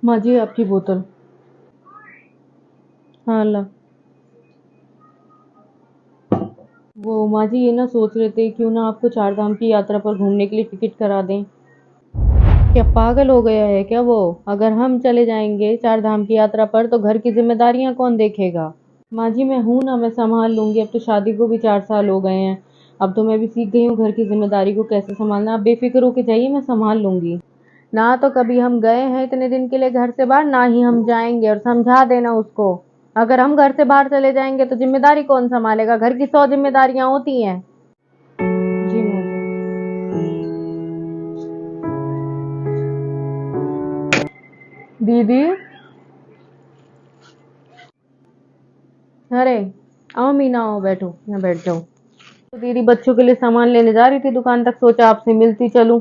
माँ जी आपकी बोतल। हाँ ला। वो माँ जी ये ना सोच रहे थे क्यों ना आपको चार धाम की यात्रा पर घूमने के लिए टिकट करा दें। क्या पागल हो गया है क्या वो? अगर हम चले जाएंगे चार धाम की यात्रा पर तो घर की जिम्मेदारियां कौन देखेगा? माँ जी मैं हूं ना, मैं संभाल लूंगी। अब तो शादी को भी 4 साल हो गए हैं। अब तो मैं भी सीख गई हूँ घर की जिम्मेदारी को कैसे संभालना। आप बेफिक्र होके जाइए, मैं संभाल लूंगी। ना तो कभी हम गए हैं इतने दिन के लिए घर से बाहर, ना ही हम जाएंगे। और समझा देना उसको, अगर हम घर से बाहर चले जाएंगे तो जिम्मेदारी कौन संभालेगा? घर की 100 जिम्मेदारियां होती हैं। जी माँ जी। दीदी, अरे आओ मीना, आओ बैठो, यहाँ बैठ जाओ। तो दीदी बच्चों के लिए सामान लेने जा रही थी दुकान तक, सोचा आपसे मिलती चलूं।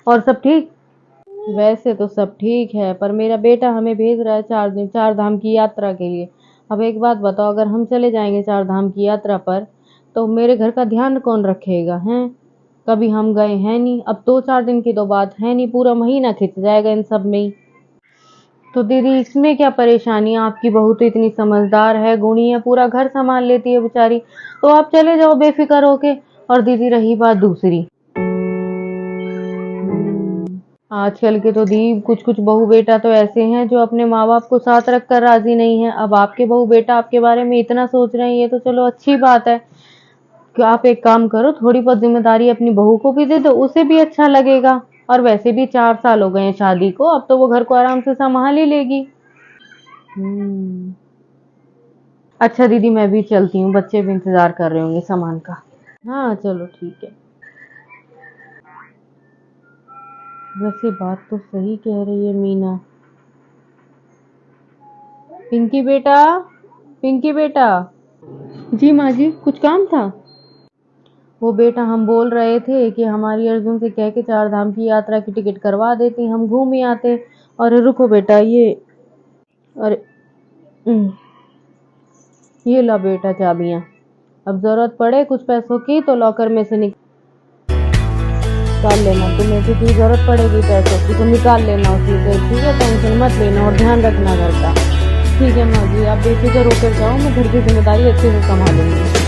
और सब ठीक? वैसे तो सब ठीक है, पर मेरा बेटा हमें भेज रहा है 4 दिन 4 धाम की यात्रा के लिए। अब एक बात बताओ, अगर हम चले जाएंगे 4 धाम की यात्रा पर तो मेरे घर का ध्यान कौन रखेगा? हैं? कभी हम गए हैं नहीं, अब 2-4 दिन की तो बात है नहीं, पूरा महीना खिंच जाएगा इन सब में ही। तो दीदी इसमें क्या परेशानी है? आपकी बहू तो इतनी समझदार है, गुणी है, पूरा घर संभाल लेती है बेचारी। तो आप चले जाओ बेफिक्र होके। और दीदी रही बात दूसरी, आजकल के तो दी कुछ कुछ बहू बेटा तो ऐसे हैं जो अपने माँ बाप को साथ रख कर राजी नहीं है। अब आपके बहू बेटा आपके बारे में इतना सोच रहे हैं, ये तो चलो अच्छी बात है। कि आप एक काम करो, थोड़ी बहुत जिम्मेदारी अपनी बहू को भी दे दो, उसे भी अच्छा लगेगा। और वैसे भी 4 साल हो गए हैं शादी को, अब तो वो घर को आराम से संभाल ही लेगी। हम्म। अच्छा दीदी मैं भी चलती हूँ, बच्चे भी इंतजार कर रहे होंगे सामान का। हाँ चलो ठीक है। वैसे बात तो सही कह रही है मीना। पिंकी बेटा, पिंकी बेटा। जी माँ जी, कुछ काम था? वो बेटा हम बोल रहे थे कि हमारी अर्जुन से कह के 4 धाम की यात्रा की टिकट करवा देती, हम घूम ही आते। और रुको बेटा, अरे ये ला बेटा चाबियां। अब जरूरत पड़े कुछ पैसों की तो लॉकर में से निकाल लेना। तुम्हें भी जरूरत पड़ेगी पैसों की तो निकाल लेना उसी से, ठीक है? टेंशन मत लेना और ध्यान रखना घर का। ठीक है माँ जी, आप बेफिक्र होकर जाओ, मैं घर की जिम्मेदारी अच्छे से संभालूंगी।